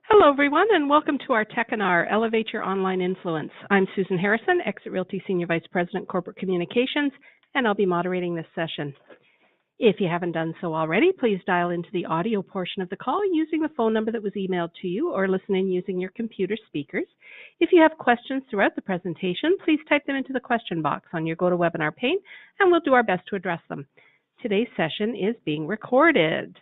Hello, everyone, and welcome to our Tech and R Elevate Your Online Influence. I'm Susan Harrison, Exit Realty Senior Vice President, Corporate Communications, and I'll be moderating this session. If you haven't done so already, please dial into the audio portion of the call using the phone number that was emailed to you or listen in using your computer speakers. If you have questions throughout the presentation, please type them into the question box on your GoToWebinar pane, and we'll do our best to address them. Today's session is being recorded.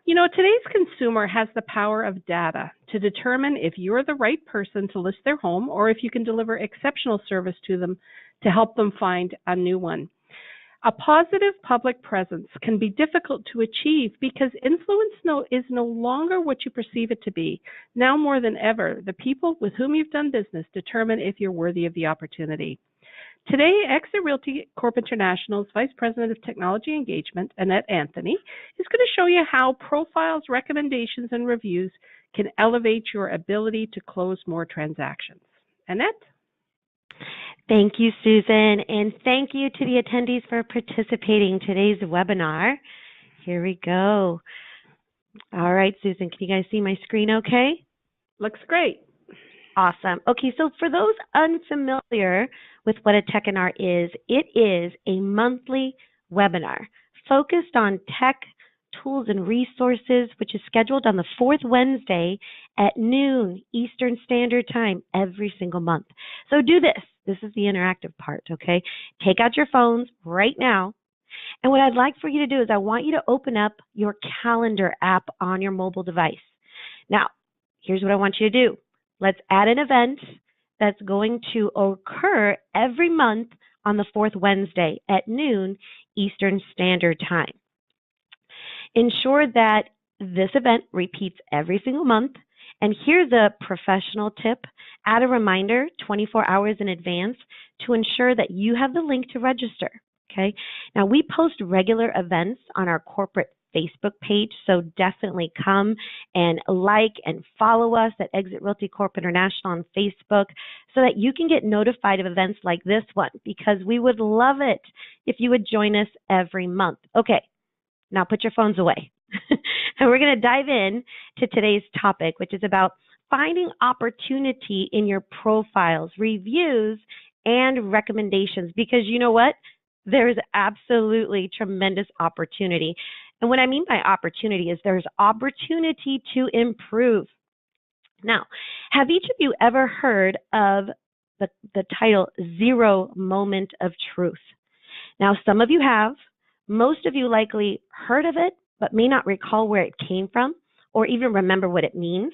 You know, today's consumer has the power of data to determine if you're the right person to list their home or if you can deliver exceptional service to them to help them find a new one. A positive public presence can be difficult to achieve because influence is no longer what you perceive it to be. Now more than ever, the people with whom you've done business determine if you're worthy of the opportunity. Today, Exit Realty Corp International's Vice President of Technology Engagement, Annette Anthony, is going to show you how profiles, recommendations, and reviews can elevate your ability to close more transactions. Annette? Thank you, Susan, and thank you to the attendees for participating in today's webinar. Here we go. All right, Susan, can you guys see my screen okay? Looks great. Awesome. Okay, so for those unfamiliar with what a Tech and R is, it is a monthly webinar focused on tech, tools, and resources, which is scheduled on the fourth Wednesday at noon Eastern Standard Time every single month. So do this. This is the interactive part, okay? Take out your phones right now. And what I'd like for you to do is I want you to open up your calendar app on your mobile device. Now, here's what I want you to do. Let's add an event that's going to occur every month on the fourth Wednesday at noon Eastern Standard Time. Ensure that this event repeats every single month. And here's a professional tip. Add a reminder 24 hours in advance to ensure that you have the link to register. Okay. Now, we post regular events on our corporate Facebook page, so definitely come and like and follow us at Exit Realty Corp International on Facebook so that you can get notified of events like this one, because we would love it if you would join us every month. Okay, now put your phones away. And we're going to dive in to today's topic, which is about finding opportunity in your profiles, reviews, and recommendations, because you know what? There is absolutely tremendous opportunity. And what I mean by opportunity is there's opportunity to improve. Now, have each of you ever heard of the title Zero Moment of Truth? Now, some of you have. Most of you likely heard of it, but may not recall where it came from or even remember what it means.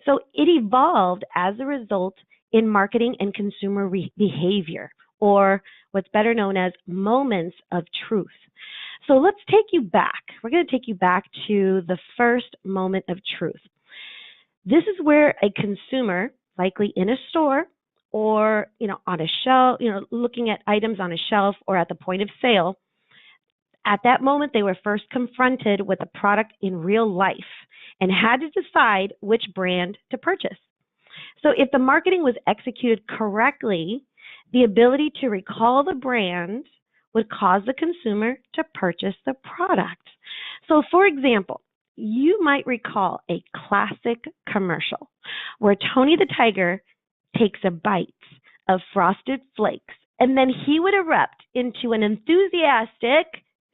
So it evolved as a result in marketing and consumer behavior, or what's better known as moments of truth. So let's take you back. We're going to take you back to the first moment of truth. This is where a consumer, likely in a store or, on a shelf, looking at items on a shelf or at the point of sale, at that moment they were first confronted with a product in real life and had to decide which brand to purchase. So if the marketing was executed correctly, the ability to recall the brand would cause the consumer to purchase the product. So for example, you might recall a classic commercial where Tony the Tiger takes a bite of Frosted Flakes and then he would erupt into an enthusiastic,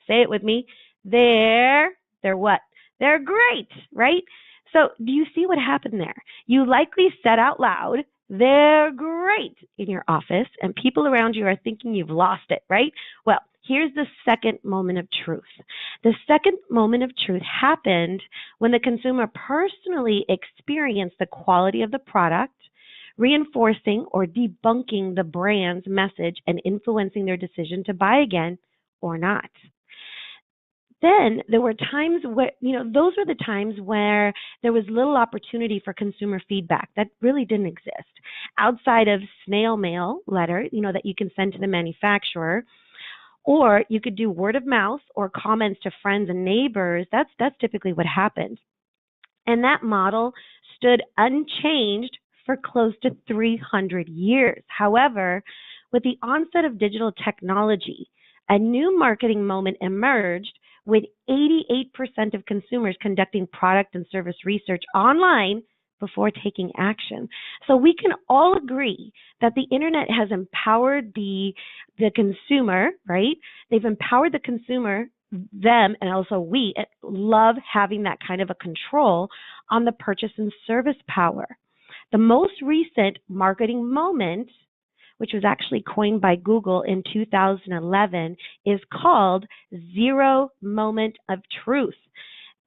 say it with me, they're what? They're great, right? So do you see what happened there? You likely said out loud, they're great in your office, and people around you are thinking you've lost it, right? Well, here's the second moment of truth. The second moment of truth happened when the consumer personally experienced the quality of the product, reinforcing or debunking the brand's message and influencing their decision to buy again or not. Then there were times where, those were the times where there was little opportunity for consumer feedback. That really didn't exist. Outside of snail mail letter, that you can send to the manufacturer, or you could do word of mouth or comments to friends and neighbors. That's typically what happened. And that model stood unchanged for close to 300 years. However, with the onset of digital technology, a new marketing moment emerged with 88% of consumers conducting product and service research online before taking action. So we can all agree that the internet has empowered the consumer, right? They've empowered the consumer, them, and also we love having that kind of a control on the purchase and service power. The most recent marketing moment, which was actually coined by Google in 2011, is called Zero Moment of Truth.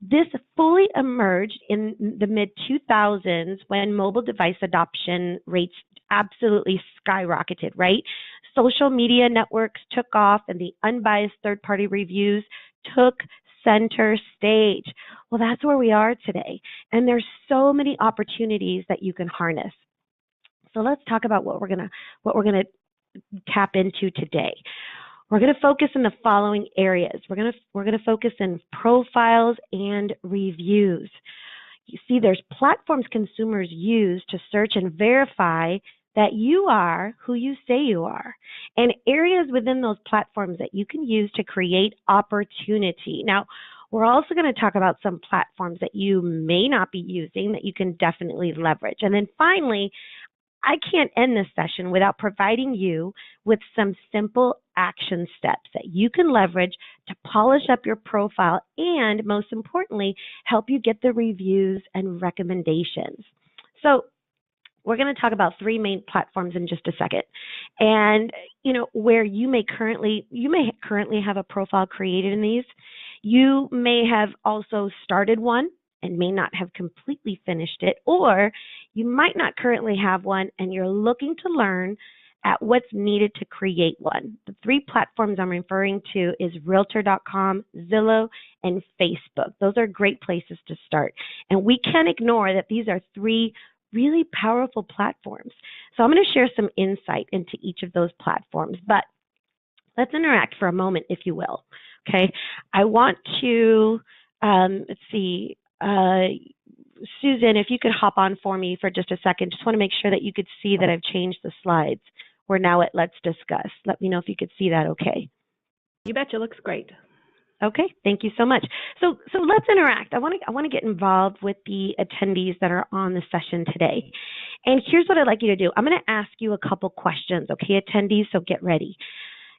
This fully emerged in the mid-2000s when mobile device adoption rates absolutely skyrocketed, right? Social media networks took off and the unbiased third-party reviews took center stage. Well, that's where we are today. And there's so many opportunities that you can harness. So let's talk about what we're gonna tap into today. We're going to focus in the following areas. We're going to focus in profiles and reviews. You see, there's platforms consumers use to search and verify that you are who you say you are, and areas within those platforms that you can use to create opportunity. Now, we're also going to talk about some platforms that you may not be using that you can definitely leverage. And then finally, I can't end this session without providing you with some simple action steps that you can leverage to polish up your profile and, most importantly, help you get the reviews and recommendations. So we're going to talk about three main platforms in just a second. And, where you may currently have a profile created in these. You may have also started one and may not have completely finished it, or you might not currently have one and you're looking to learn at what's needed to create one. The three platforms I'm referring to is Realtor.com, Zillow, and Facebook. Those are great places to start. And we can't ignore that these are three really powerful platforms. So I'm going to share some insight into each of those platforms, but let's interact for a moment, if you will. Okay, I want to, let's see, Susan, if you could hop on for me for just a second. Just want to make sure that you could see that I've changed the slides. We're now at Let's Discuss. Let me know if you could see that okay. You betcha, looks great. Okay, thank you so much. So let's interact. I want to get involved with the attendees that are on the session today. And here's what I'd like you to do. I'm going to ask you a couple questions, okay, attendees, so get ready.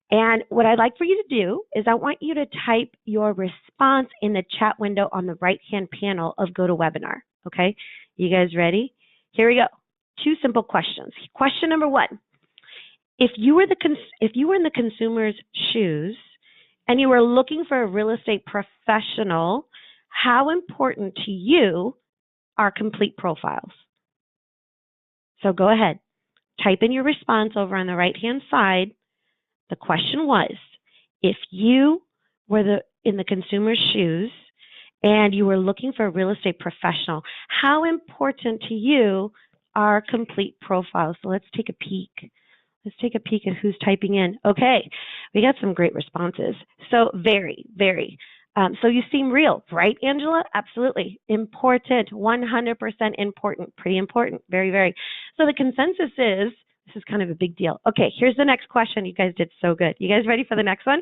And what I'd like for you to do is I want you to type your response in the chat window on the right-hand panel of GoToWebinar, okay? You guys ready? Here we go. Two simple questions. Question number one, if you were in the consumer's shoes and you were looking for a real estate professional, how important to you are complete profiles? So go ahead. Type in your response over on the right-hand side. The question was, if you were in the consumer's shoes and you were looking for a real estate professional, how important to you are complete profiles? So let's take a peek. Let's take a peek at who's typing in. Okay, we got some great responses. So very, very. So you seem real, right, Angela? Absolutely. Important, 100% important, pretty important, very, very. So the consensus is, this is kind of a big deal. Okay, here's the next question. You guys did so good. You guys ready for the next one?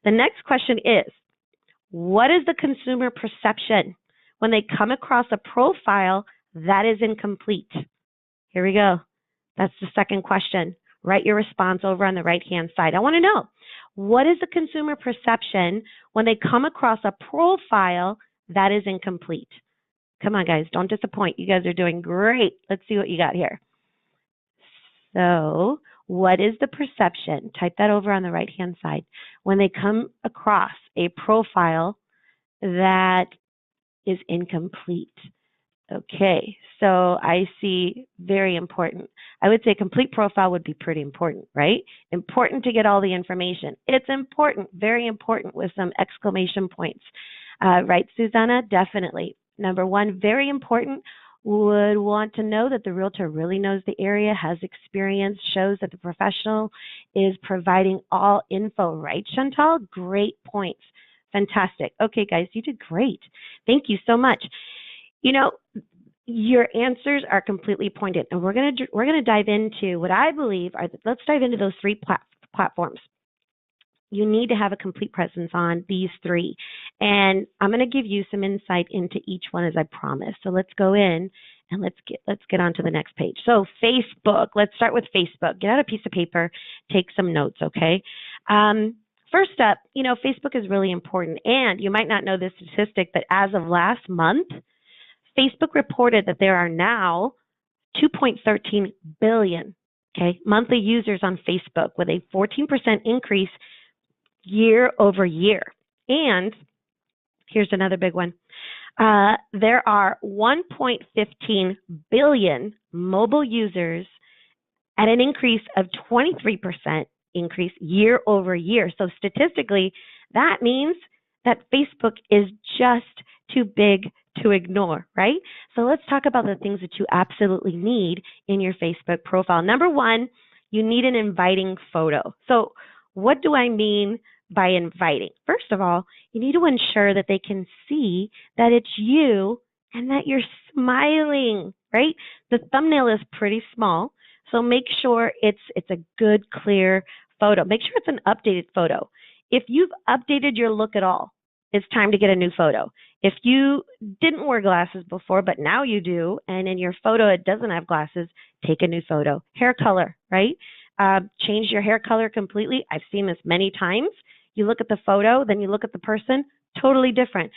The next question is, what is the consumer perception when they come across a profile that is incomplete? Here we go. That's the second question. Write your response over on the right-hand side. I want to know, what is the consumer perception when they come across a profile that is incomplete? Come on, guys. Don't disappoint. You guys are doing great. Let's see what you got here. So what is the perception? Type that over on the right-hand side. When they come across a profile that is incomplete. Okay, so I see very important. I would say complete profile would be pretty important, right? Important to get all the information. It's important, very important with some exclamation points. Right, Susanna? Definitely. Number one, very important. Would want to know that the realtor really knows the area, has experience, shows that the professional is providing all info, right, Chantal? Great points. Fantastic. Okay, guys, you did great. Thank you so much. Your answers are completely pointed, and we're gonna dive into what I believe are. Let's dive into those three platforms. You need to have a complete presence on these three. And I'm going to give you some insight into each one as I promised. So let's go in And let's get on to the next page. So Facebook, let's start with Facebook. Get out a piece of paper, take some notes, okay? First up, Facebook is really important. And you might not know this statistic, but as of last month, Facebook reported that there are now 2.13 billion, monthly users on Facebook with a 14% increase year over year. And here's another big one. There are 1.15 billion mobile users at an increase of 23% increase year over year. So statistically, that means that Facebook is just too big to ignore, right? So let's talk about the things that you absolutely need in your Facebook profile. Number one, you need an inviting photo. So what do I mean by inviting? First of all, you need to ensure that they can see that it's you and that you're smiling, right? The thumbnail is pretty small, so make sure it's a good, clear photo. Make sure it's an updated photo. If you've updated your look at all, it's time to get a new photo. If you didn't wear glasses before, but now you do, and in your photo it doesn't have glasses, take a new photo. Hair color, right? Change your hair color completely. I've seen this many times. You look at the photo, then you look at the person, totally different.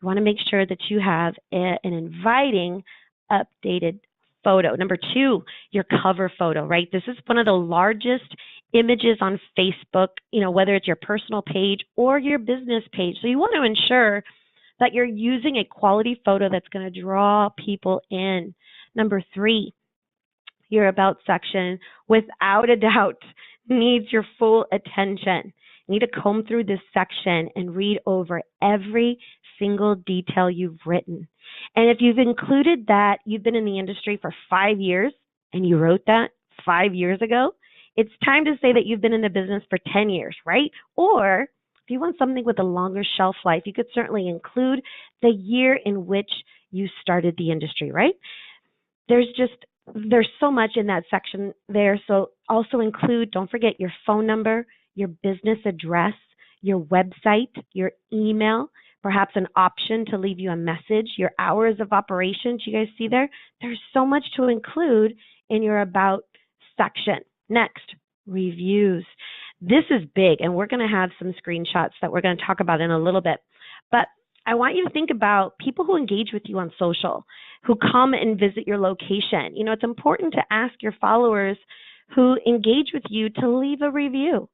You want to make sure that you have an inviting, updated photo. Number two, your cover photo, right? This is one of the largest images on Facebook, whether it's your personal page or your business page. So you want to ensure that you're using a quality photo that's going to draw people in. Number three, your about section, without a doubt, needs your full attention. You need to comb through this section and read over every single detail you've written. And if you've included that you've been in the industry for 5 years and you wrote that 5 years ago, it's time to say that you've been in the business for 10 years, right? Or if you want something with a longer shelf life, you could certainly include the year in which you started the industry, right? There's so much in that section there. So also include, don't forget, your phone number, your business address, your website, your email, perhaps an option to leave you a message, your hours of operations. You guys see there? There's so much to include in your about section. Next, reviews. This is big, and we're going to have some screenshots that we're going to talk about in a little bit. But I want you to think about people who engage with you on social, who come and visit your location. It's important to ask your followers who engage with you to leave a review.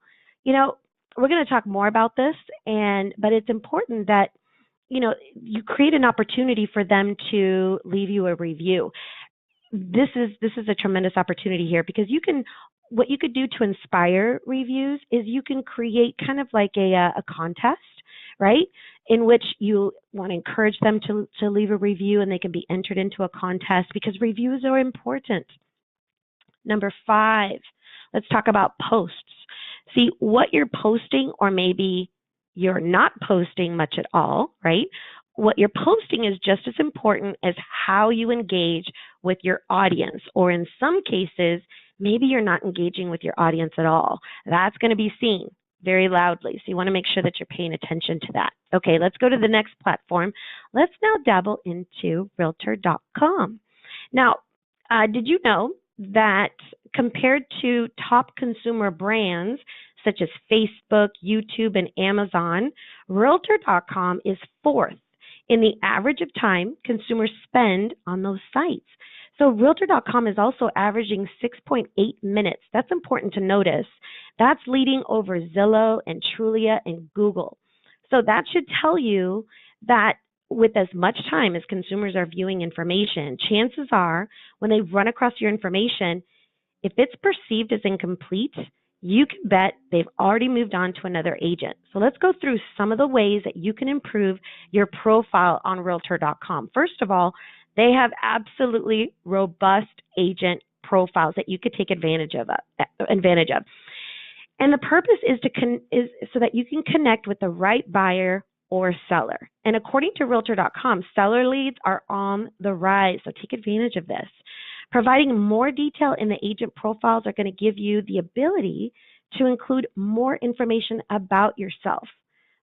We're going to talk more about this, but it's important that, you create an opportunity for them to leave you a review. This is a tremendous opportunity here because what you could do to inspire reviews is you can create kind of like a contest, right? In which you want to encourage them to leave a review, and they can be entered into a contest because reviews are important. Number 5, let's talk about posts. See, what you're posting, or maybe you're not posting much at all, right? What you're posting is just as important as how you engage with your audience, or in some cases, maybe you're not engaging with your audience at all. That's going to be seen very loudly. So you want to make sure that you're paying attention to that. Okay, let's go to the next platform. Let's now dabble into Realtor.com. Now, did you know that compared to top consumer brands such as Facebook, YouTube, and Amazon, Realtor.com is 4th in the average of time consumers spend on those sites? So Realtor.com is also averaging 6.8 minutes. That's important to notice. That's leading over Zillow and Trulia and Google. So that should tell you that with as much time as consumers are viewing information, chances are when they run across your information, if it's perceived as incomplete, you can bet they've already moved on to another agent. So let's go through some of the ways that you can improve your profile on Realtor.com. First of all, they have absolutely robust agent profiles that you could take advantage of. And the purpose is so that you can connect with the right buyer or seller. And according to Realtor.com, seller leads are on the rise, so take advantage of this. Providing more detail in the agent profiles are going to give you the ability to include more information about yourself.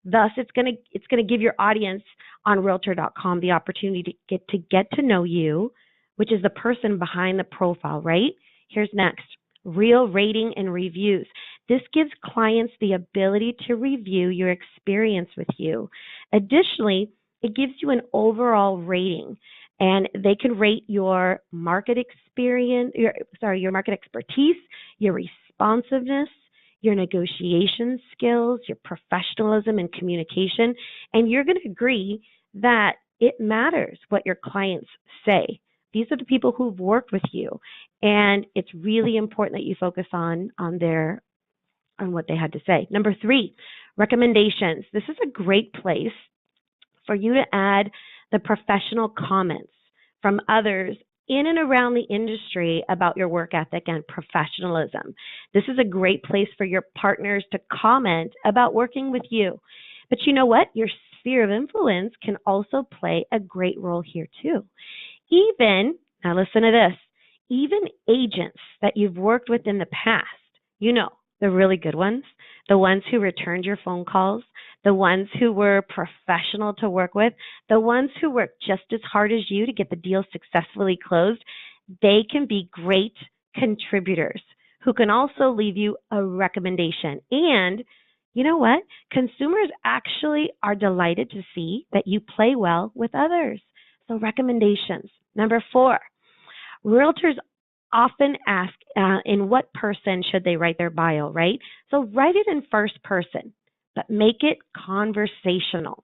Thus, it's going to give your audience on Realtor.com the opportunity to get to know you which is the person behind the profile, right? Here's next, real rating and reviews. This gives clients the ability to review your experience with you. Additionally, it gives you an overall rating, and they can rate your market experience, your market expertise, your responsiveness, your negotiation skills, your professionalism and communication, and you're going to agree that it matters what your clients say. These are the people who've worked with you, and it's really important that you focus on what they had to say. Number 3, recommendations. This is a great place for you to add the professional comments from others in and around the industry about your work ethic and professionalism. This is a great place for your partners to comment about working with you. But you know what? Your sphere of influence can also play a great role here too. Now listen to this, even agents that you've worked with in the past, the really good ones, the ones who returned your phone calls, the ones who were professional to work with, the ones who worked just as hard as you to get the deal successfully closed, they can be great contributors who can also leave you a recommendation. And you know what? Consumers actually are delighted to see that you play well with others. So recommendations. Number 4, realtors often ask in what person should they write their bio, right? So write it in first person, but make it conversational.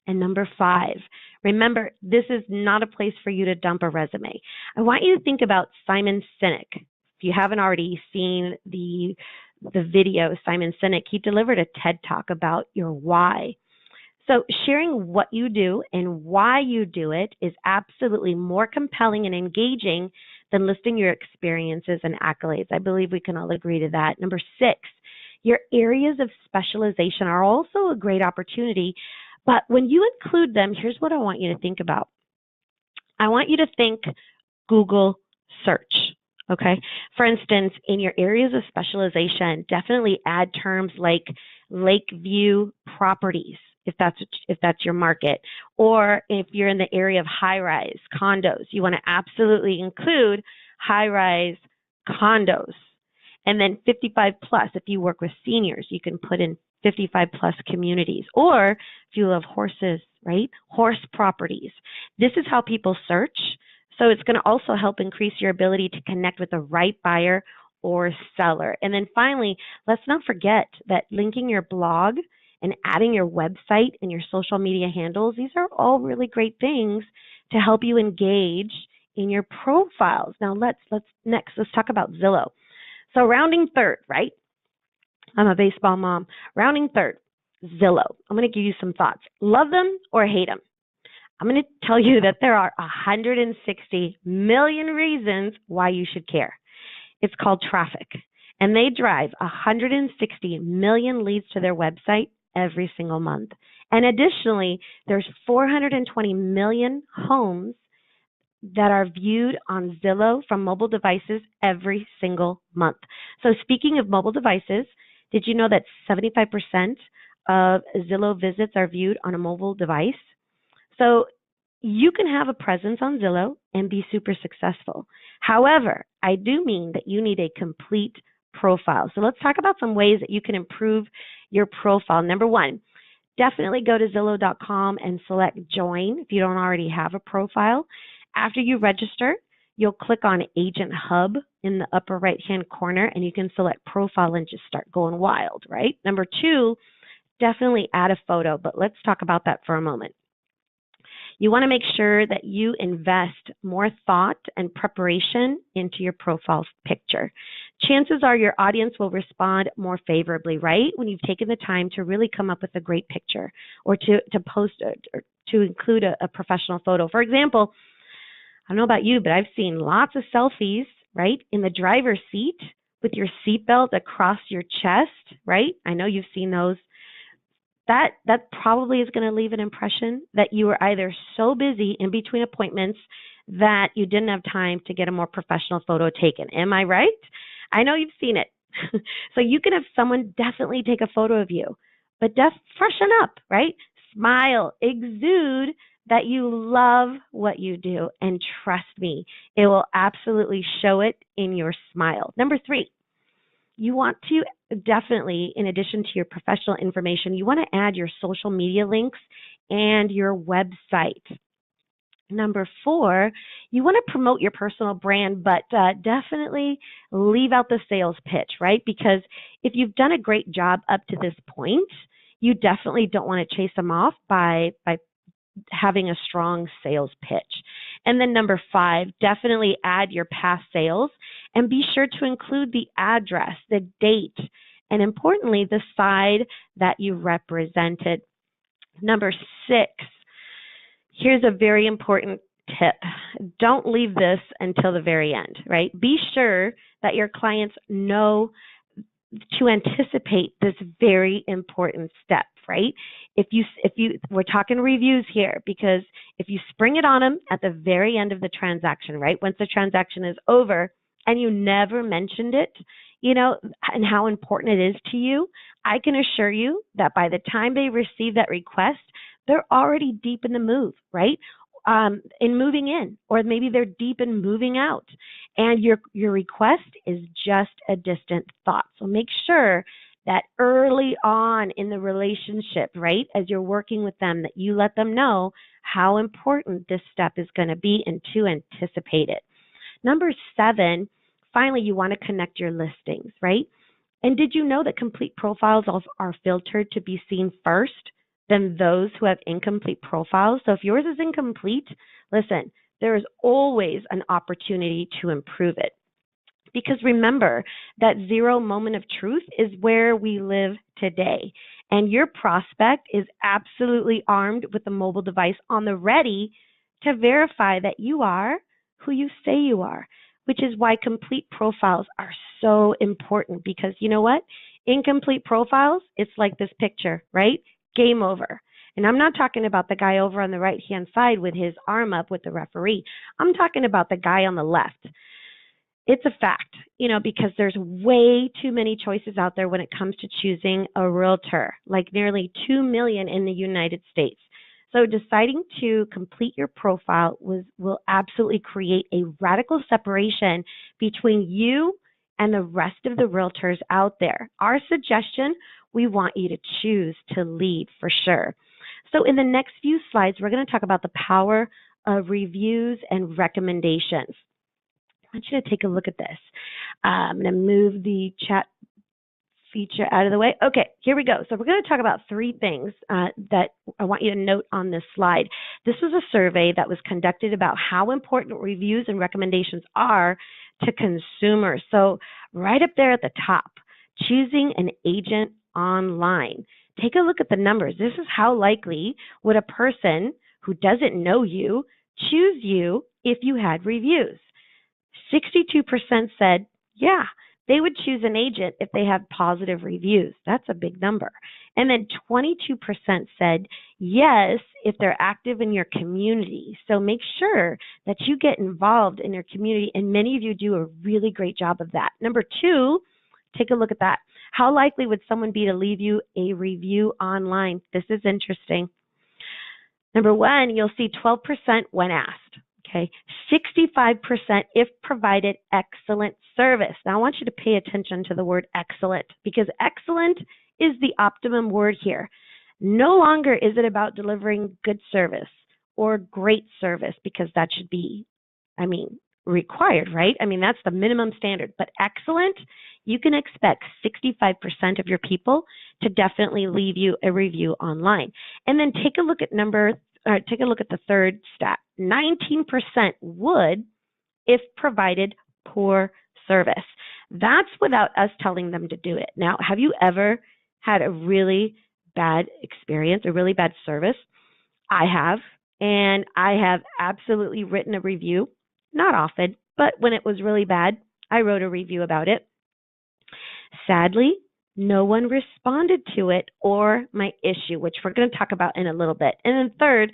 And number 5, remember, this is not a place for you to dump a resume. I want you to think about Simon Sinek. If you haven't already seen the video, Simon Sinek, he delivered a TED Talk about your why. So sharing what you do and why you do it is absolutely more compelling and engaging than listing your experiences and accolades. I believe we can all agree to that. Number 6, your areas of specialization are also a great opportunity, but when you include them, here's what I want you to think about. I want you to think Google search, okay? For instance, in your areas of specialization, definitely add terms like Lakeview properties, if that's your market, or if you're in the area of high-rise condos, you want to absolutely include high-rise condos. And then 55 plus, if you work with seniors, you can put in 55 plus communities. Or if you love horses, right? Horse properties. This is how people search. So it's going to also help increase your ability to connect with the right buyer or seller. And then finally, let's not forget that linking your blog and adding your website and your social media handles, these are all really great things to help you engage in your profiles. Now let's talk about Zillow. So rounding third, right? I'm a baseball mom. Rounding third, Zillow. I'm going to give you some thoughts. Love them or hate them? I'm going to tell you that there are 160 million reasons why you should care. It's called traffic, and they drive 160 million leads to their website every single month. And additionally, there's 420 million homes that are viewed on Zillow from mobile devices every single month. So speaking of mobile devices, did you know that 75% of Zillow visits are viewed on a mobile device? So you can have a presence on Zillow and be super successful. However, I do mean that you need a complete profile. So let's talk about some ways that you can improve your profile. Number 1, definitely go to Zillow.com and select join if you don't already have a profile. After you register, you'll click on Agent Hub in the upper right-hand corner, and you can select profile and just start going wild, right? Number 2, definitely add a photo, but let's talk about that for a moment. You want to make sure that you invest more thought and preparation into your profile picture. Chances are your audience will respond more favorably, right? When you've taken the time to really come up with a great picture or to post or to include a professional photo. For example, I don't know about you, but I've seen lots of selfies, right, in the driver's seat with your seatbelt across your chest, right? I know you've seen those. That probably is going to leave an impression that you were either so busy in between appointments that you didn't have time to get a more professional photo taken. Am I right? I know you've seen it. So you can have someone definitely take a photo of you, but freshen up, right? Smile, exude that you love what you do, and trust me, it will absolutely show it in your smile. Number 3, you want to definitely, in addition to your professional information, you want to add your social media links and your website. Number 4, you want to promote your personal brand, but definitely leave out the sales pitch, right? Because if you've done a great job up to this point, you definitely don't want to chase them off by having a strong sales pitch. And then number 5, definitely add your past sales and be sure to include the address, the date, and importantly, the side that you represented. Number 6, here's a very important tip. Don't leave this until the very end, right? Be sure that your clients know to anticipate this very important step, right? If you we're talking reviews here, because if you spring it on them at the very end of the transaction, right? Once the transaction is over and you never mentioned it, and how important it is to you, I can assure you that by the time they receive that request, they're already deep in the move, right? In moving in, or maybe they're deep in moving out, and your request is just a distant thought. So make sure that early on in the relationship, right, as you're working with them, that you let them know how important this step is going to be and to anticipate it. Number 7, finally, you want to connect your listings, right? And did you know that complete profiles are filtered to be seen first than those who have incomplete profiles? So if yours is incomplete, listen, there is always an opportunity to improve it. Because remember that 0 moment of truth is where we live today. And your prospect is absolutely armed with a mobile device on the ready to verify that you are who you say you are, which is why complete profiles are so important. Because you know what? Incomplete profiles, it's like this picture, right? Game over. And I'm not talking about the guy over on the right-hand side with his arm up with the referee. I'm talking about the guy on the left. It's a fact, because there's way too many choices out there when it comes to choosing a realtor, like nearly 2 million in the United States. So deciding to complete your profile will absolutely create a radical separation between you and the rest of the realtors out there. Our suggestion, we want you to choose to lead for sure. So in the next few slides, we're going to talk about the power of reviews and recommendations. I want you to take a look at this. I'm going to move the chat feature out of the way. Okay, here we go. So we're going to talk about 3 things that I want you to note on this slide. This was a survey that was conducted about how important reviews and recommendations are to consumers. So right up there at the top, choosing an agent online. Take a look at the numbers. This is how likely would a person who doesn't know you choose you if you had reviews. 62% said, yeah, they would choose an agent if they have positive reviews. That's a big number. And then 22% said, yes, if they're active in your community. So make sure that you get involved in your community, and many of you do a really great job of that. Number 2, take a look at that. How likely would someone be to leave you a review online? This is interesting. Number 1, you'll see 12% when asked. Okay, 65% if provided excellent service. Now I want you to pay attention to the word excellent, because excellent is the optimum word here. No longer is it about delivering good service or great service, because that should be, required, right? That's the minimum standard. But excellent, you can expect 65% of your people to definitely leave you a review online. And then take a look at the third stat. 19% would if provided poor service. That's without us telling them to do it. Now, have you ever had a really bad experience, a really bad service? I have, and I have absolutely written a review. Not often, but when it was really bad, I wrote a review about it. Sadly, no one responded to it or my issue, which we're going to talk about in a little bit. And then third,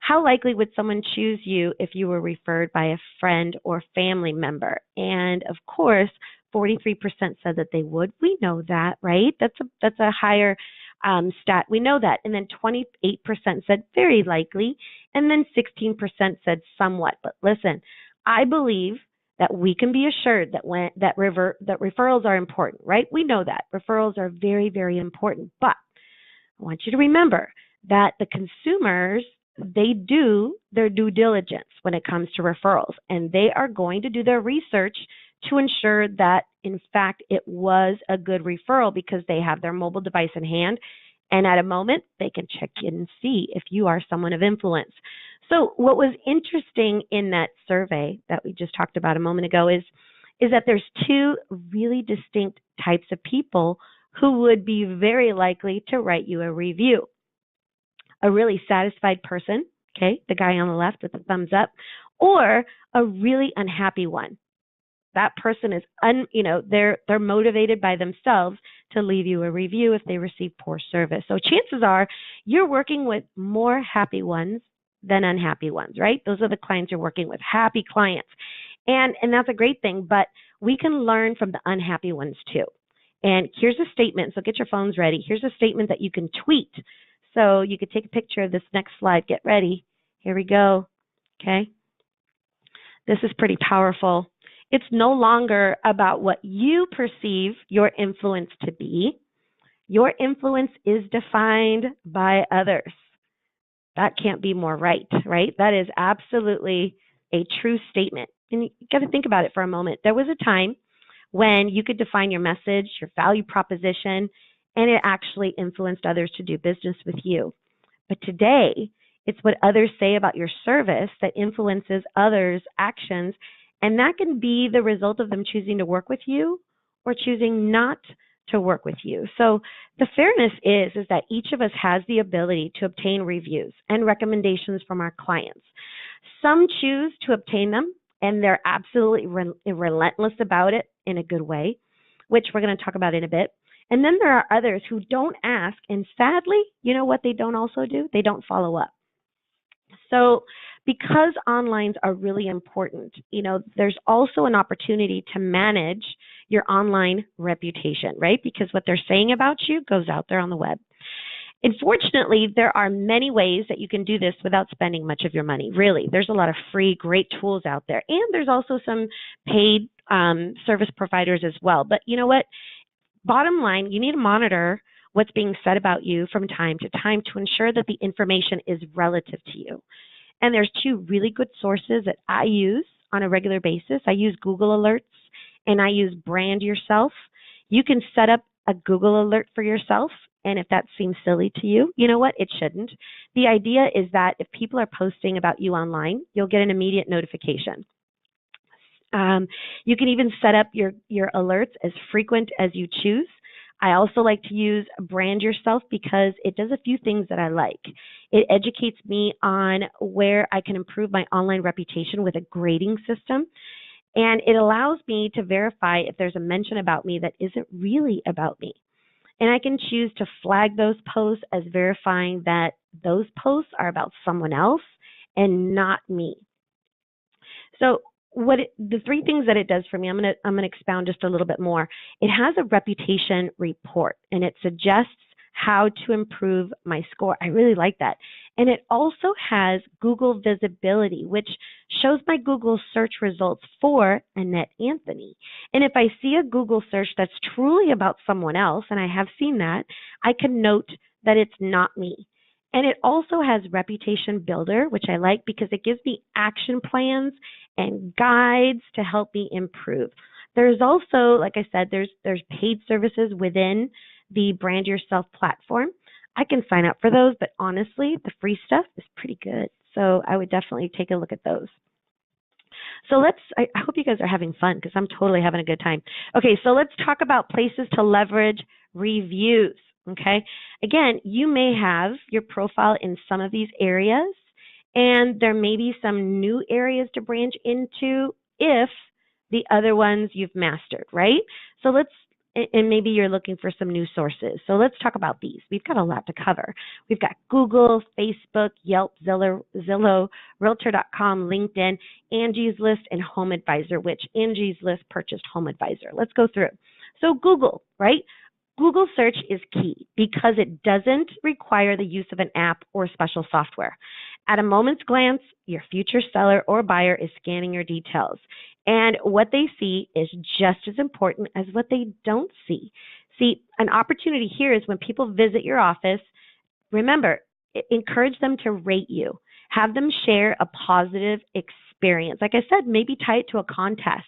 how likely would someone choose you if you were referred by a friend or family member? And of course, 43% said that they would. We know that, right? That's a higher stat. We know that. And then 28% said very likely, and then 16% said somewhat. But listen, I believe that we can be assured that that referrals are important, right? We know that referrals are very, very important. But I want you to remember that the consumers, they do their due diligence when it comes to referrals, and they are going to do their research to ensure that, in fact, it was a good referral because they have their mobile device in hand, and at a moment, they can check in and see if you are someone of influence. So what was interesting in that survey that we just talked about a moment ago is that there's two really distinct types of people who would be very likely to write you a review. A really satisfied person, okay, the guy on the left with the thumbs up, or a really unhappy one. That person is, they're motivated by themselves to leave you a review if they receive poor service. So chances are you're working with more happy ones than unhappy ones, right? Those are the clients you're working with, happy clients. And that's a great thing, but we can learn from the unhappy ones too. And here's a statement, so get your phones ready. Here's a statement that you can tweet. So you could take a picture of this next slide. Get ready. Here we go. Okay. This is pretty powerful. It's no longer about what you perceive your influence to be. Your influence is defined by others. That can't be more right? That is absolutely a true statement. And you got to think about it for a moment. There was a time when you could define your message, your value proposition, and it actually influenced others to do business with you. But today, it's what others say about your service that influences others' actions, and that can be the result of them choosing to work with you or choosing not to work with you. So the fairness is that each of us has the ability to obtain reviews and recommendations from our clients. Some choose to obtain them, and they're absolutely relentless about it in a good way, which we're going to talk about in a bit. And then there are others who don't ask, and sadly, you know what they don't also do? They don't follow up. So because onlines are really important, there's also an opportunity to manage your online reputation, right? Because what they're saying about you goes out there on the web. Unfortunately, there are many ways that you can do this without spending much of your money. Really, there's a lot of free, great tools out there. And there's also some paid service providers as well. But you know what? Bottom line, you need to monitor what's being said about you from time to time to ensure that the information is relative to you. And there's two really good sources that I use on a regular basis. I use Google Alerts and I use Brand Yourself. You can set up a Google alert for yourself, and if that seems silly to you, you know what? It shouldn't. The idea is that if people are posting about you online, you'll get an immediate notification. You can even set up your alerts as frequent as you choose. I also like to use Brand Yourself because it does a few things that I like. It educates me on where I can improve my online reputation with a grading system. And it allows me to verify if there's a mention about me that isn't really about me. And I can choose to flag those posts as verifying that those posts are about someone else and not me. So the three things that it does for me, I'm gonna expound just a little bit more. It has a reputation report, and it suggests how to improve my score. I really like that. And it also has Google visibility, which shows my Google search results for Annette Anthony. And if I see a Google search that's truly about someone else, and I have seen that, I can note that it's not me. And it also has Reputation Builder, which I like because it gives me action plans and guides to help me improve. There's also, like I said, there's paid services within the Brand Yourself platform. I can sign up for those, but honestly, the free stuff is pretty good. So I would definitely take a look at those. So I hope you guys are having fun because I'm totally having a good time. Okay, so let's talk about places to leverage reviews. Okay, again, you may have your profile in some of these areas, and there may be some new areas to branch into if the other ones you've mastered, right? So and maybe you're looking for some new sources. So let's talk about these. We've got a lot to cover. We've got Google, Facebook, Yelp, Zillow, Realtor.com, LinkedIn, Angie's List, and Home Advisor, which Angie's List purchased Home Advisor. Let's go through. So Google, right? Google search is key because it doesn't require the use of an app or special software. At a moment's glance, your future seller or buyer is scanning your details. And what they see is just as important as what they don't see. See, an opportunity here is when people visit your office, remember, encourage them to rate you. Have them share a positive experience. Like I said, maybe tie it to a contest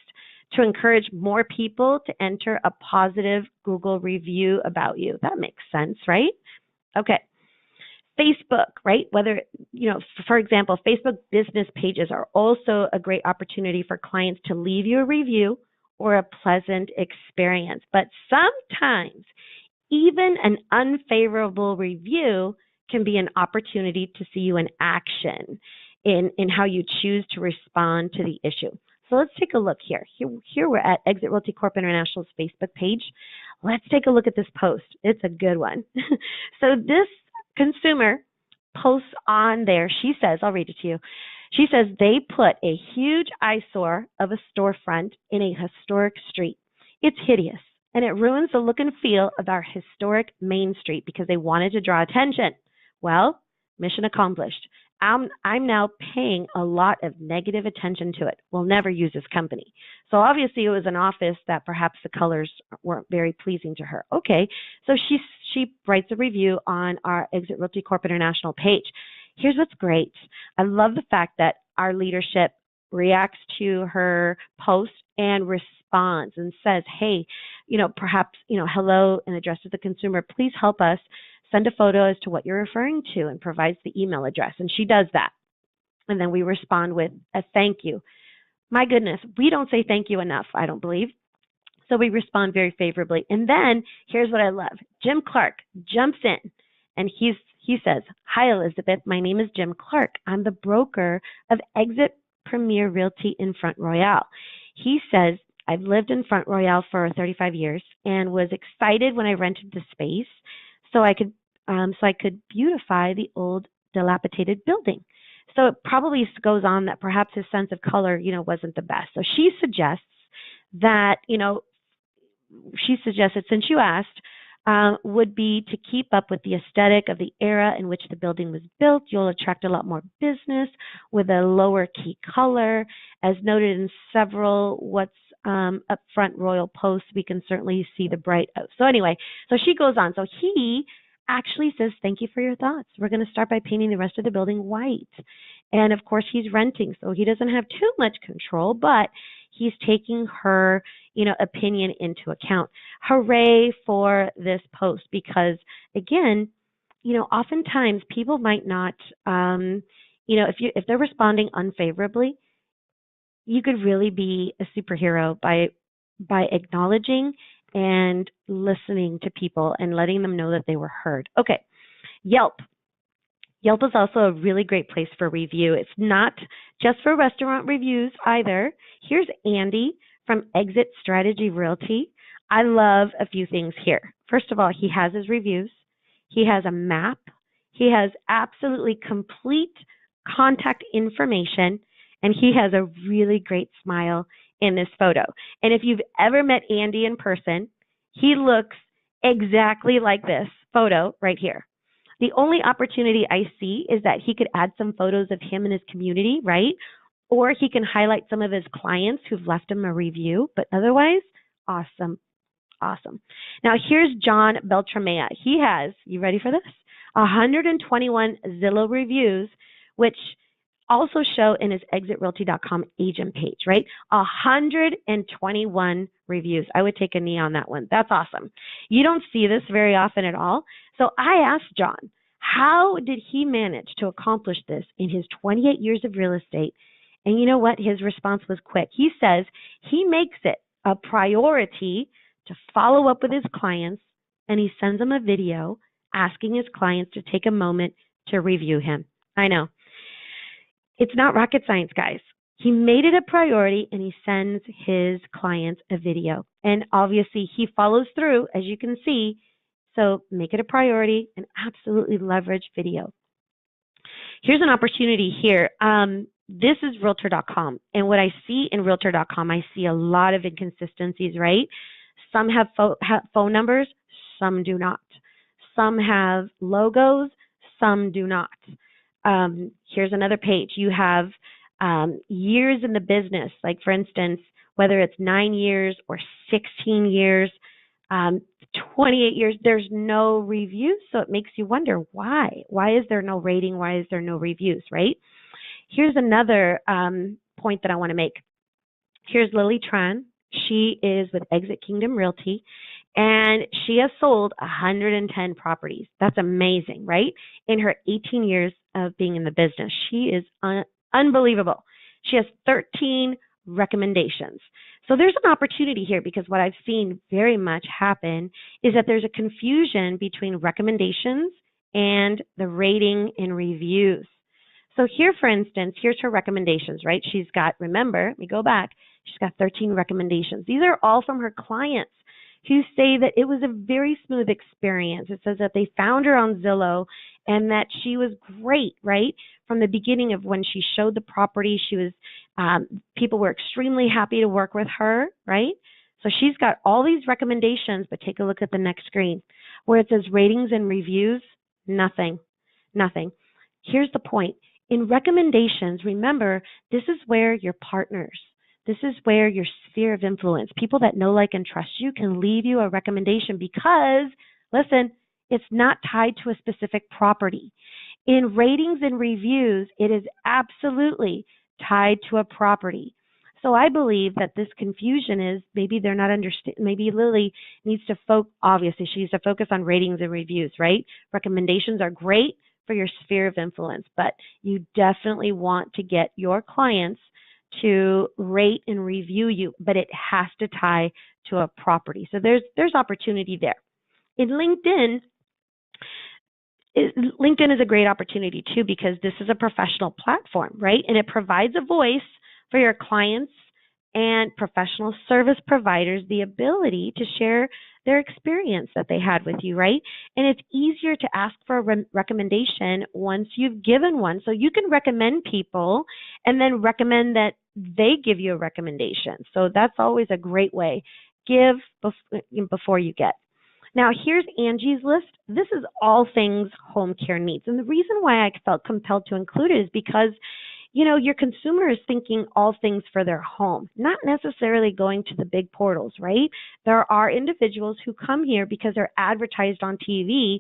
to encourage more people to enter a positive Google review about you. That makes sense, right? Okay. Facebook, right? Whether, for example, Facebook business pages are also a great opportunity for clients to leave you a review or a pleasant experience. But sometimes even an unfavorable review can be an opportunity to see you in action in how you choose to respond to the issue. So let's take a look here. Here we're at Exit Realty Corp International's Facebook page. Let's take a look at this post. It's a good one. So this consumer posts on there. She says, I'll read it to you. She says they put a huge eyesore of a storefront in a historic street. It's hideous, and it ruins the look and feel of our historic main street because they wanted to draw attention. Well, mission accomplished. I'm now paying a lot of negative attention to it. We'll never use this company. So obviously it was an office that perhaps the colors weren't very pleasing to her. Okay, so she writes a review on our Exit Realty Corp International page. Here's what's great. I love the fact that our leadership reacts to her post and responds and says, hey, perhaps, hello, and addresses the consumer, please help us. Send a photo as to what you're referring to and provides the email address. And she does that. And then we respond with a thank you. My goodness, we don't say thank you enough, I don't believe. So we respond very favorably. And then here's what I love. Jim Clark jumps in and he says, hi, Elizabeth. My name is Jim Clark. I'm the broker of Exit Premier Realty in Front Royale. He says, I've lived in Front Royale for 35 years and was excited when I rented the space so I could beautify the old dilapidated building. So it probably goes on that perhaps his sense of color, wasn't the best. So she suggests that, since you asked, would be to keep up with the aesthetic of the era in which the building was built. You'll attract a lot more business with a lower key color. As noted in several up front royal posts, we can certainly see the bright out. So anyway, so she goes on. So he actually says, thank you for your thoughts. We're going to start by painting the rest of the building white. And of course, he's renting, so he doesn't have too much control, but he's taking her, opinion into account. Hooray for this post, because again, oftentimes people might not, if they're responding unfavorably, you could really be a superhero by acknowledging and listening to people and letting them know that they were heard. Okay, Yelp. Yelp is also a really great place for review. It's not just for restaurant reviews either. Here's Andy from Exit Strategy Realty. I love a few things here. First of all, he has his reviews. He has a map. He has absolutely complete contact information, and he has a really great smile in this photo. And if you've ever met Andy in person, he looks exactly like this photo right here. The only opportunity I see is that he could add some photos of him and his community, right? Or he can highlight some of his clients who've left him a review, but otherwise, awesome. Awesome. Now here's John Beltramea. He has, you ready for this? 121 Zillow reviews, which also show in his exitrealty.com agent page, right? 121 reviews. I would take a knee on that one. That's awesome. You don't see this very often at all. So I asked John, how did he manage to accomplish this in his 28 years of real estate? And you know what? His response was quick. He says he makes it a priority to follow up with his clients, and he sends them a video asking his clients to take a moment to review him. I know. It's not rocket science, guys. He made it a priority, and he sends his clients a video. And obviously, he follows through, as you can see. So make it a priority and absolutely leverage video. Here's an opportunity here. This is Realtor.com. And what I see in Realtor.com, I see a lot of inconsistencies, right? Some have phone numbers, some do not. Some have logos, some do not. Here's another page. You have years in the business, like for instance, whether it's 9 years or 16 years, 28 years, there's no reviews. So it makes you wonder why. Why is there no rating? Why is there no reviews, right? Here's another point that I want to make. Here's Lily Tran. She is with Exit Kingdom Realty, and she has sold 110 properties. That's amazing, right? In her 18 years of being in the business. She is unbelievable. She has 13 recommendations. So there's an opportunity here, because what I've seen very much happen is that there's a confusion between recommendations and the rating and reviews. So here, for instance, here's her recommendations, right? She's got, remember, let me go back, she's got 13 recommendations. These are all from her clients who say that it was a very smooth experience. It says that they found her on Zillow and that she was great, right? From the beginning of when she showed the property, she was, people were extremely happy to work with her, right? So she's got all these recommendations, but take a look at the next screen where it says ratings and reviews, nothing. Here's the point. In recommendations, remember, this is where your partners, this is where your sphere of influence, people that know, like, and trust you, can leave you a recommendation because, listen, it's not tied to a specific property. In ratings and reviews, it is absolutely tied to a property. So I believe that this confusion is maybe they're not maybe Lily needs to obviously she needs to focus on ratings and reviews, right? Recommendations are great for your sphere of influence, but you definitely want to get your clients to rate and review you, but it has to tie to a property. So there's opportunity there. In LinkedIn is a great opportunity too, because this is a professional platform, right? And it provides a voice for your clients and professional service providers the ability to share their experience that they had with you, right? And it's easier to ask for a recommendation once you've given one. So you can recommend people and then recommend that they give you a recommendation. So that's always a great way. Give before you get. Now, here's Angie's list. This is all things home care needs. And the reason why I felt compelled to include it is because, you know, your consumer is thinking all things for their home, not necessarily going to the big portals, right? There are individuals who come here because they're advertised on TV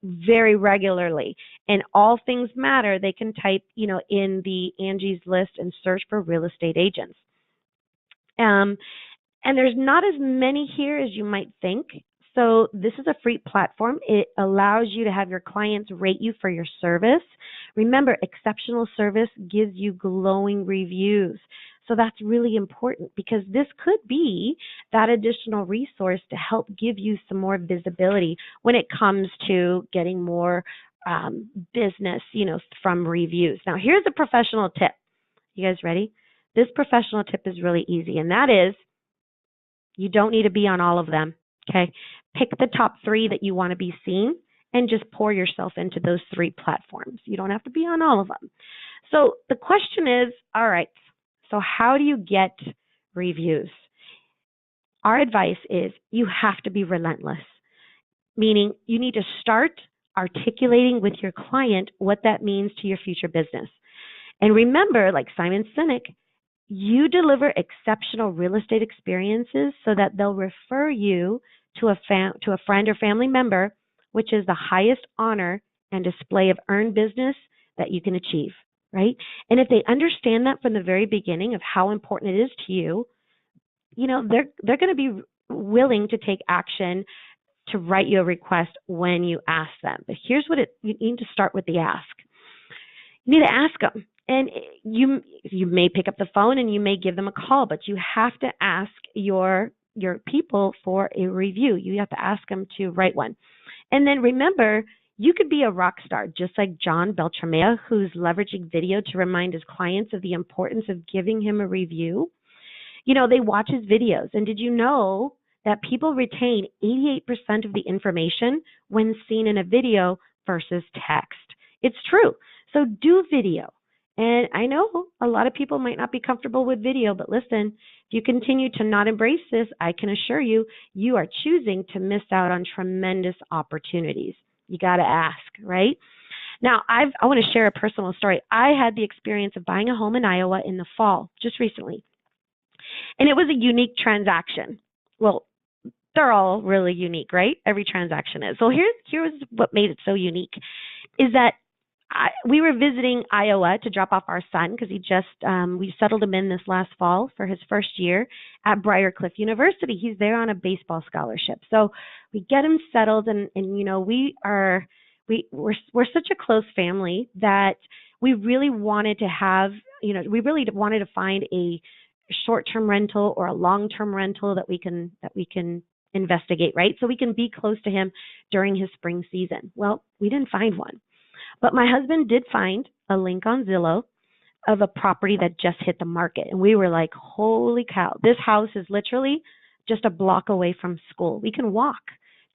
very regularly. And all things matter, they can type, you know, in the Angie's list and search for real estate agents. And there's not as many here as you might think. So this is a free platform. It allows you to have your clients rate you for your service. Remember, exceptional service gives you glowing reviews. So that's really important, because this could be that additional resource to help give you some more visibility when it comes to getting more business, you know, from reviews. Now, here's a professional tip. You guys ready? This professional tip is really easy, and that is you don't need to be on all of them. Okay, pick the top 3 that you want to be seen and just pour yourself into those 3 platforms. You don't have to be on all of them. So the question is, all right, so how do you get reviews? Our advice is you have to be relentless, meaning you need to start articulating with your client what that means to your future business. And remember, like Simon Sinek, you deliver exceptional real estate experiences so that they'll refer you to a friend or family member, which is the highest honor and display of earned business that you can achieve, right? And if they understand that from the very beginning of how important it is to you, you know, they're going to be willing to take action to write you a request when you ask them. But here's what you need to start with: the ask. You need to ask them. And you may pick up the phone and you may give them a call, but you have to ask your people for a review. You have to ask them to write one. And then remember, you could be a rock star, just like John Beltramea, who's leveraging video to remind his clients of the importance of giving him a review. You know, they watch his videos. And did you know that people retain 88% of the information when seen in a video versus text? It's true. So do video. And I know a lot of people might not be comfortable with video, but listen, if you continue to not embrace this, I can assure you, you are choosing to miss out on tremendous opportunities. You got to ask, right? Now, I want to share a personal story. I had the experience of buying a home in Iowa in the fall, just recently. And it was a unique transaction. Well, they're all really unique, right? Every transaction is. So here's what made it so unique, is that we were visiting Iowa to drop off our son because we settled him in this last fall for his first year at Briarcliff University. He's there on a baseball scholarship. So we get him settled, and we're such a close family that we really wanted to have, we really wanted to find a short-term rental or a long-term rental that we can investigate, right? So we can be close to him during his spring season. Well, we didn't find one. But my husband did find a link on Zillow of a property that just hit the market. And we were like, holy cow, this house is literally just a block away from school. We can walk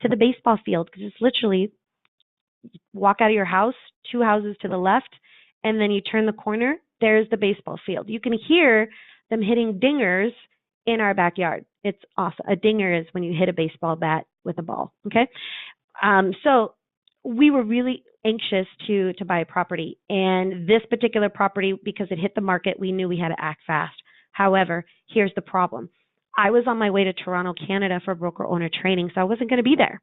to the baseball field because it's literally walk out of your house, 2 houses to the left, and then you turn the corner, there's the baseball field. You can hear them hitting dingers in our backyard. It's awesome. A dinger is when you hit a baseball bat with a ball, okay? So we were really anxious to buy a property, and this particular property, because it hit the market, we knew we had to act fast. However, here's the problem. I was on my way to Toronto, Canada for broker owner training, so I wasn't going to be there.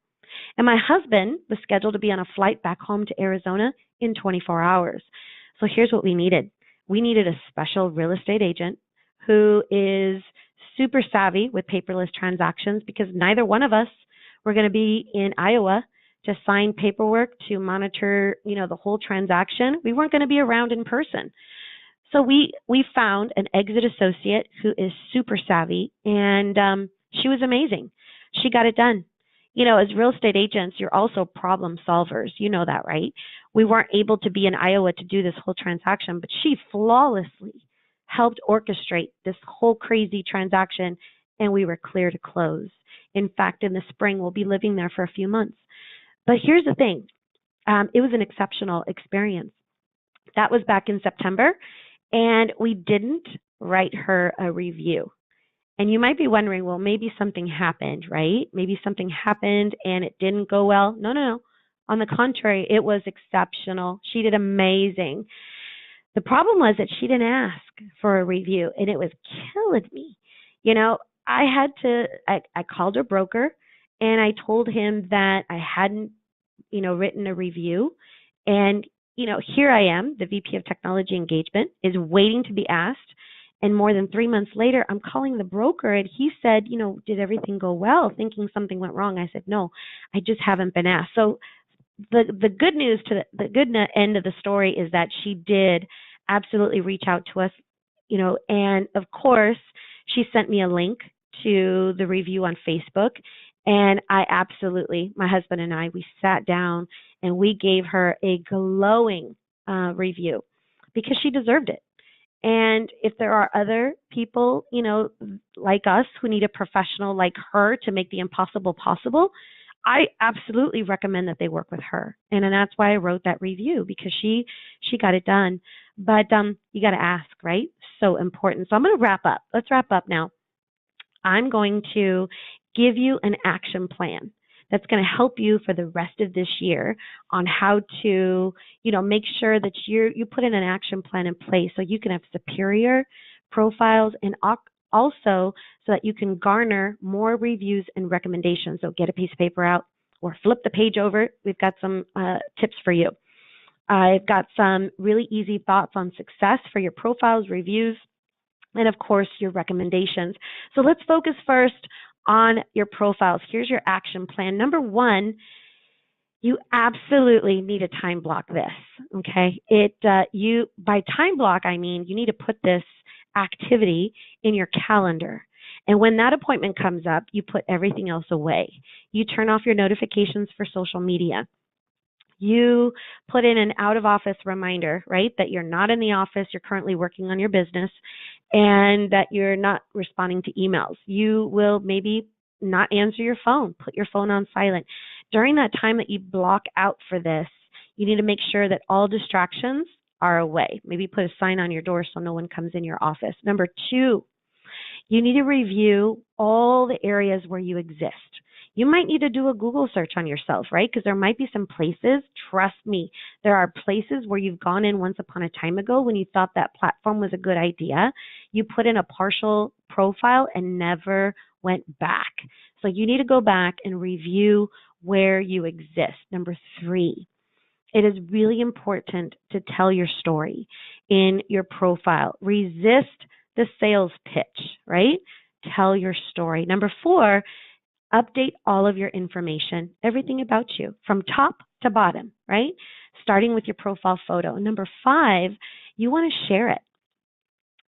And my husband was scheduled to be on a flight back home to Arizona in 24 hours. So here's what we needed. We needed a special real estate agent who is super savvy with paperless transactions, because neither one of us were going to be in Iowa to sign paperwork, to monitor, the whole transaction. We weren't going to be around in person. So we found an exit associate who is super savvy, and she was amazing. She got it done. As real estate agents, you're also problem solvers. You know that, right? We weren't able to be in Iowa to do this whole transaction, but she flawlessly helped orchestrate this whole crazy transaction, and we were clear to close. In fact, in the spring, we'll be living there for a few months. But here's the thing. It was an exceptional experience. That was back in September, and we didn't write her a review. And you might be wondering, well, maybe something happened, right? Maybe something happened and it didn't go well. No. On the contrary, it was exceptional. She did amazing. The problem was that she didn't ask for a review, and it was killing me. I called her broker, and I told him that I hadn't, written a review. And, here I am, the VP of Technology Engagement, is waiting to be asked. And more than 3 months later, I'm calling the broker, and he said, did everything go well? Thinking something went wrong. I said, no, I just haven't been asked. So the good news the good end of the story is that she did absolutely reach out to us, and of course, she sent me a link to the review on Facebook. And my husband and I, we sat down and we gave her a glowing review because she deserved it. And if there are other people, like us who need a professional like her to make the impossible possible, I absolutely recommend that they work with her. And that's why I wrote that review, because she got it done. But you got to ask, right? So important. So I'm going to wrap up. Let's wrap up now. I'm going to give you an action plan that's going to help you for the rest of this year on how to, make sure that you put in an action plan in place so you can have superior profiles, and also so that you can garner more reviews and recommendations. So get a piece of paper out or flip the page over. We've got some tips for you. I've got some really easy thoughts on success for your profiles, reviews, and of course, your recommendations. So let's focus first on your profiles. Here's your action plan. Number 1, you absolutely need to time block this, okay? By time block, I mean you need to put this activity in your calendar. And when that appointment comes up, you put everything else away. You turn off your notifications for social media. You put in an out-of-office reminder, right, that you're not in the office, you're currently working on your business, and that you're not responding to emails. You will maybe not answer your phone, put your phone on silent. During that time that you block out for this, you need to make sure that all distractions are away. Maybe put a sign on your door so no one comes in your office. Number 2, you need to review all the areas where you exist. You might need to do a Google search on yourself, right? Because there might be some places, trust me, there are places where you've gone in once upon a time ago when you thought that platform was a good idea. You put in a partial profile and never went back. So you need to go back and review where you exist. Number 3, it is really important to tell your story in your profile. Resist the sales pitch, right? Tell your story. Number 4, update all of your information, everything about you, from top to bottom, right? Starting with your profile photo. Number 5, you want to share it.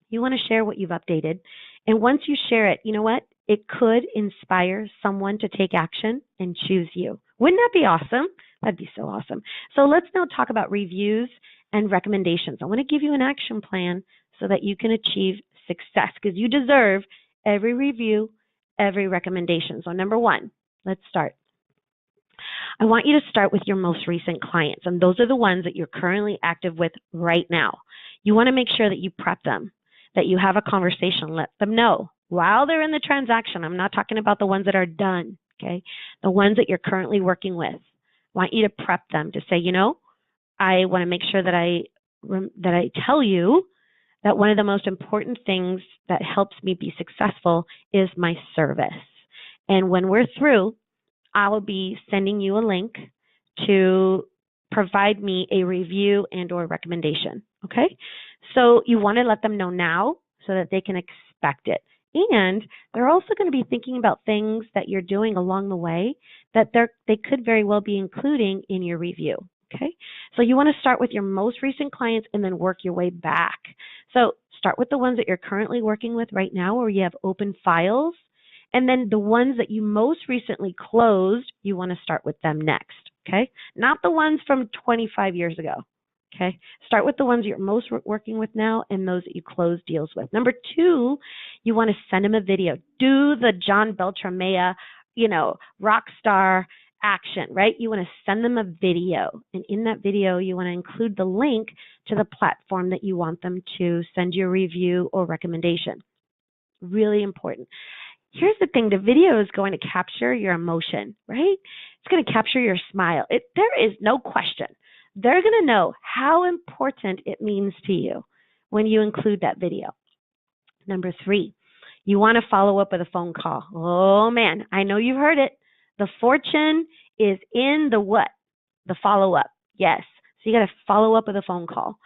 You want to share what you've updated. And once you share it, you know what? It could inspire someone to take action and choose you. Wouldn't that be awesome? That'd be so awesome. So let's now talk about reviews and recommendations. I want to give you an action plan so that you can achieve success, because you deserve every review, every recommendation. So number 1, let's start. I want you to start with your most recent clients, and those are the ones that you're currently active with right now. You want to make sure that you prep them, that you have a conversation, let them know while they're in the transaction. I'm not talking about the ones that are done, okay? The ones that you're currently working with. I want you to prep them to say, you know, I want to make sure that I tell you that one of the most important things that helps me be successful is my service. And when we're through, I will be sending you a link to provide me a review and or recommendation, okay? So you want to let them know now so that they can expect it. And they're also going to be thinking about things that you're doing along the way that they could very well be including in your review, okay? So you want to start with your most recent clients and then work your way back. So start with the ones that you're currently working with right now or you have open files. And then the ones that you most recently closed, you want to start with them next, okay? Not the ones from 25 years ago, okay? Start with the ones you're most working with now and those that you closed deals with. Number 2, you want to send them a video. Do the John Beltramea, rock star action, right? You want to send them a video. And in that video, you want to include the link to the platform that you want them to send you a review or recommendation. Really important. Here's the thing, the video is going to capture your emotion, right? It's going to capture your smile. There is no question. They're going to know how important it means to you when you include that video. Number 3, you want to follow up with a phone call. Oh man, I know you've heard it. The fortune is in the what? The follow-up. Yes. So you got to follow up with a phone call.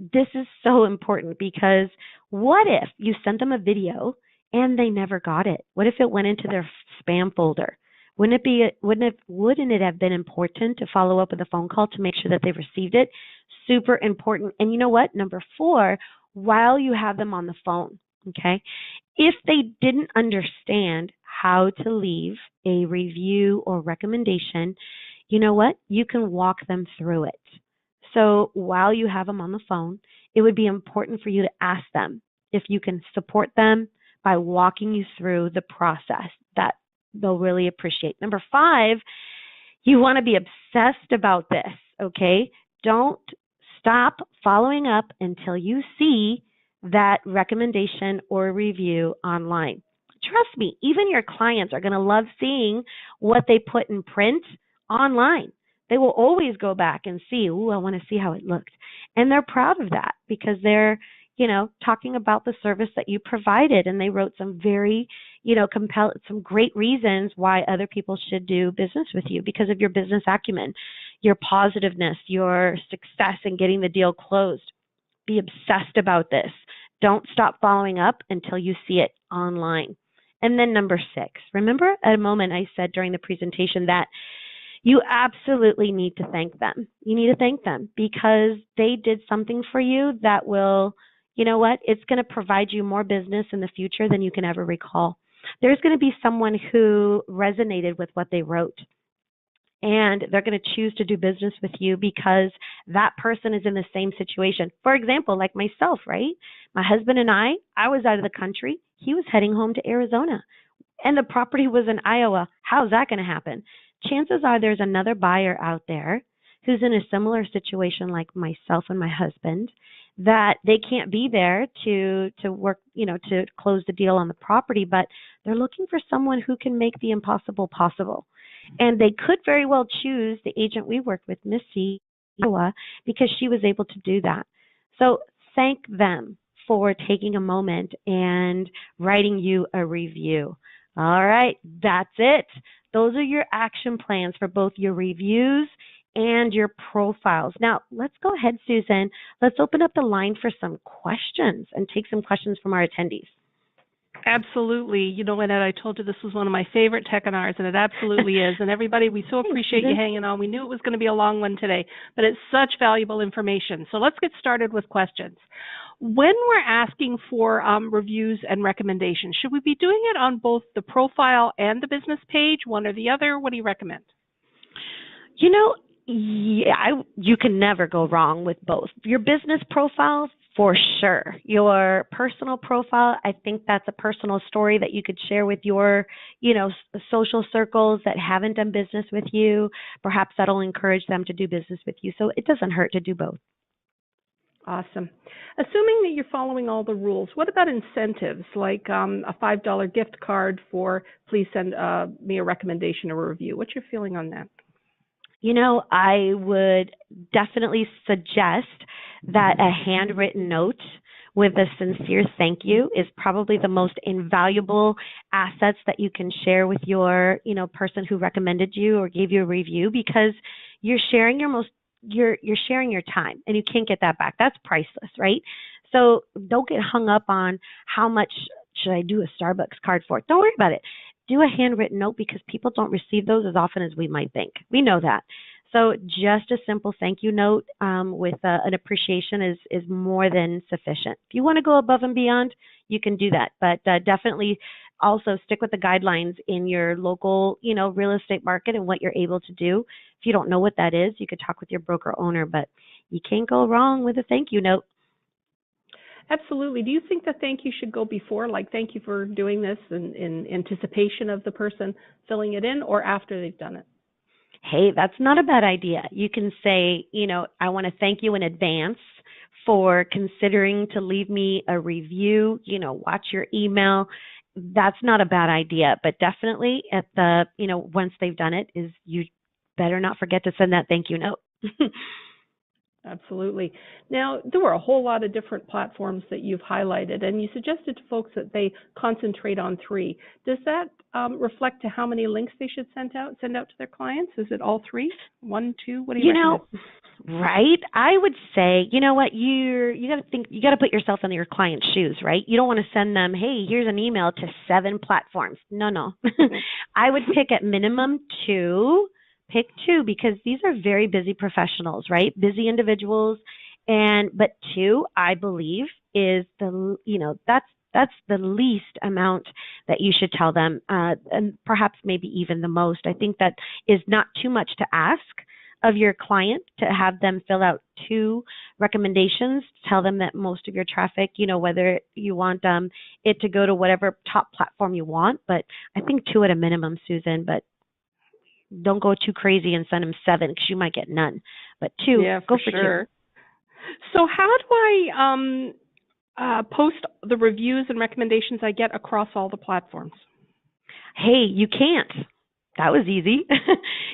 This is so important because what if you sent them a video and they never got it? What if it went into their spam folder? Wouldn't it have been important to follow up with a phone call to make sure that they received it? Super important. And you know what? Number 4, while you have them on the phone, okay? If they didn't understand how to leave a review or recommendation, you know what? You can walk them through it. So while you have them on the phone, it would be important for you to ask them if you can support them by walking you through the process. That they'll really appreciate. Number 5, you want to be obsessed about this, okay? Don't stop following up until you see that recommendation or review online. Trust me, even your clients are going to love seeing what they put in print online. They will always go back and see, ooh, I want to see how it looked. And they're proud of that because they're, talking about the service that you provided, and they wrote some very, some great reasons why other people should do business with you because of your business acumen, your positiveness, your success in getting the deal closed. Be obsessed about this. Don't stop following up until you see it online. And then number 6, remember at a moment I said during the presentation that you absolutely need to thank them. You need to thank them because they did something for you that will, it's going to provide you more business in the future than you can ever recall. There's going to be someone who resonated with what they wrote, and they're going to choose to do business with you because that person is in the same situation. For example, like myself, right? My husband and I was out of the country. He was heading home to Arizona, and the property was in Iowa. How's that going to happen? Chances are there's another buyer out there who's in a similar situation like myself and my husband, that they can't be there to work, to close the deal on the property, but they're looking for someone who can make the impossible possible. And they could very well choose the agent we worked with, Missy, because she was able to do that. So thank them for taking a moment and writing you a review. All right, that's it. Those are your action plans for both your reviews and your profiles. Now, let's go ahead, Susan. Let's open up the line for some questions and take some questions from our attendees. Absolutely. Lynette, I told you this was one of my favorite Tech&Rs, and it absolutely is. And everybody, we so appreciate you hanging on. We knew it was going to be a long one today, but it's such valuable information. So let's get started with questions. When we're asking for reviews and recommendations, should we be doing it on both the profile and the business page, one or the other? What do you recommend? You can never go wrong with both. Your business profile, for sure. Your personal profile, I think that's a personal story that you could share with your, social circles that haven't done business with you. Perhaps that'll encourage them to do business with you. So it doesn't hurt to do both. Awesome. Assuming that you're following all the rules, what about incentives like a $5 gift card for please send me a recommendation or a review? What's your feeling on that? I would definitely suggest that a handwritten note with a sincere thank you is probably the most invaluable assets that you can share with your, person who recommended you or gave you a review, because you're sharing you're sharing your time, and you can't get that back. That's priceless, right? So don't get hung up on how much should I do a Starbucks card for. Don't worry about it. Do a handwritten note, because people don't receive those as often as we might think. We know that. So just a simple thank you note with an appreciation is more than sufficient. If you want to go above and beyond, you can do that. But definitely also stick with the guidelines in your local, real estate market and what you're able to do. If you don't know what that is, you could talk with your broker owner, but you can't go wrong with a thank you note. Absolutely. Do you think the thank you should go before, like thank you for doing this in anticipation of the person filling it in, or after they've done it? Hey, that's not a bad idea. You can say, I want to thank you in advance for considering to leave me a review, watch your email. That's not a bad idea, but definitely at the, once they've done it, is you better not forget to send that thank you note. Absolutely. Now, there were a whole lot of different platforms that you've highlighted, and you suggested to folks that they concentrate on 3. Does that reflect to how many links they should send out to their clients? Is it all 3? 1, 2? What do you recommend? Right? I would say, what, you got to think, you got to put yourself in your client's shoes, right? You don't want to send them, hey, here's an email to 7 platforms. No. I would pick at minimum 2. Pick 2, because these are very busy professionals, right? Busy individuals. But 2, I believe, is that's the least amount that you should tell them, and perhaps maybe even the most. I think that is not too much to ask of your client, to have them fill out 2 recommendations. Tell them that most of your traffic, whether you want it to go to whatever top platform you want, but I think 2 at a minimum, Susan. But don't go too crazy and send them 7, because you might get none. But 2, yeah, go for sure. 2. So how do I post the reviews and recommendations I get across all the platforms? Hey, you can't. That was easy.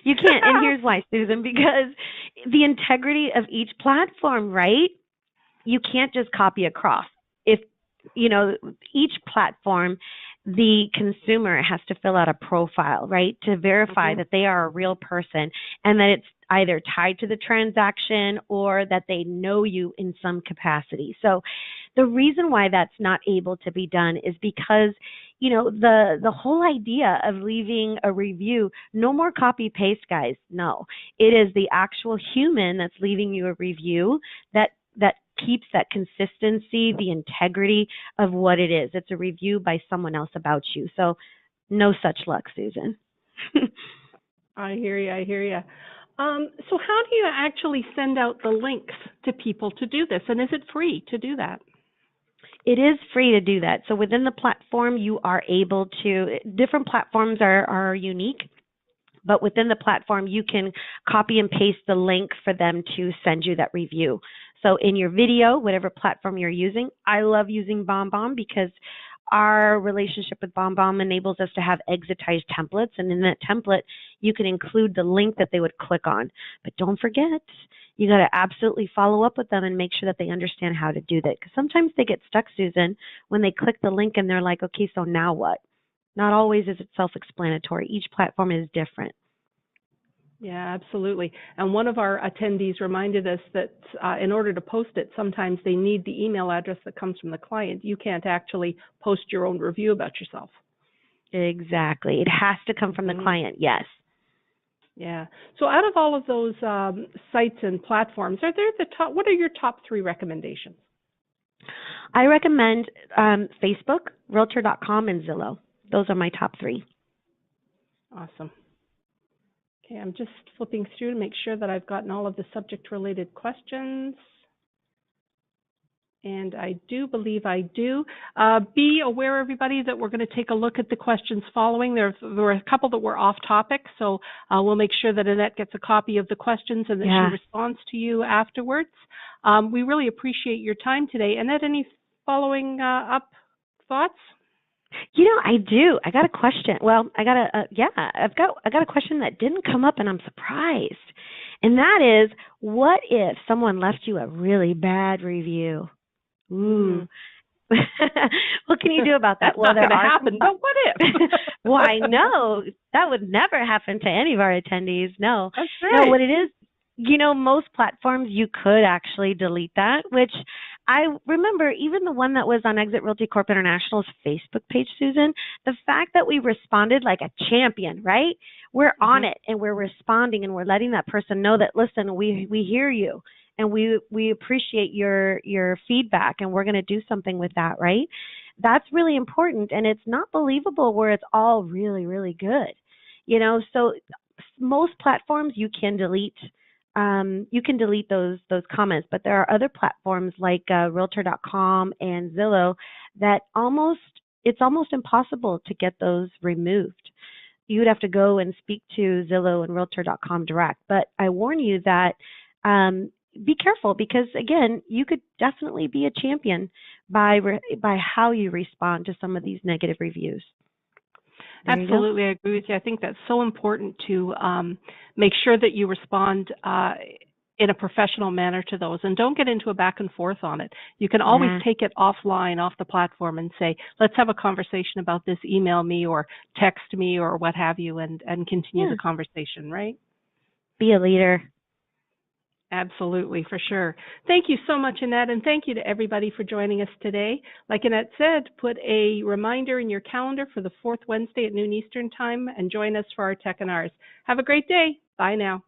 You can't. And here's why, Susan, because the integrity of each platform, right? You can't just copy across. If, each platform, the consumer has to fill out a profile, right, to verify that they are a real person and that it's either tied to the transaction or that they know you in some capacity. So the reason why that's not able to be done is because, the whole idea of leaving a review, no more copy paste, guys. No, it is the actual human that's leaving you a review that keeps that consistency, the integrity of what it is. It's a review by someone else about you. So no such luck, Susan. I hear you. So how do you actually send out the links to people to do this? And is it free to do that? It is free to do that. So within the platform, you are able to, different platforms are unique. But within the platform, you can copy and paste the link for them to send you that review. So in your video, whatever platform you're using, I love using BombBomb because our relationship with BombBomb enables us to have exitized templates. And in that template, you can include the link that they would click on. But don't forget, you got to absolutely follow up with them and make sure that they understand how to do that. Because sometimes they get stuck, Susan, when they click the link and they're like, okay, so now what? Not always is it self-explanatory. Each platform is different. Yeah, absolutely. And one of our attendees reminded us that in order to post it, sometimes they need the email address that comes from the client. You can't actually post your own review about yourself. Exactly. It has to come from the client, yes. Yeah. So out of all of those sites and platforms, are there what are your top 3 recommendations? I recommend Facebook, Realtor.com, and Zillow. Those are my top 3. Awesome. Okay, I'm just flipping through to make sure that I've gotten all of the subject-related questions. And I do believe I do. Be aware, everybody, that we're going to take a look at the questions following. There were a couple that were off topic, so we'll make sure that Annette gets a copy of the questions and that she responds to you afterwards. We really appreciate your time today. Annette, any following up thoughts? You know, I do. I got a question. Well, I got a question that didn't come up, and I'm surprised. And that is, what if someone left you a really bad review? Ooh. What can you do about that? That's not going to happen, but what if? Well, I know. That would never happen to any of our attendees. No. That's right. No, what it is, you know, most platforms you could actually delete that, which I remember even the one that was on Exit Realty Corp International's Facebook page, Susan, the fact that we responded like a champion, right? We're on it and we're responding and we're letting that person know that, listen, we hear you and we appreciate your feedback and we're going to do something with that, right? That's really important, and it's not believable where it's all really, really good. You know, so most platforms you can delete those comments, but there are other platforms like Realtor.com and Zillow that it's almost impossible to get those removed. You would have to go and speak to Zillow and Realtor.com direct. But I warn you that be careful because, again, you could definitely be a champion by how you respond to some of these negative reviews. Absolutely, I agree with you. I think that's so important to make sure that you respond in a professional manner to those, and don't get into a back and forth on it. You can always take it offline, off the platform, and say, let's have a conversation about this, email me or text me or what have you, and continue the conversation, right? Be a leader. Absolutely, for sure. Thank you so much, Annette, and thank you to everybody for joining us today. Like Annette said, put a reminder in your calendar for the 4th Wednesday at noon Eastern Time and join us for our Tech and Ours. Have a great day. Bye now.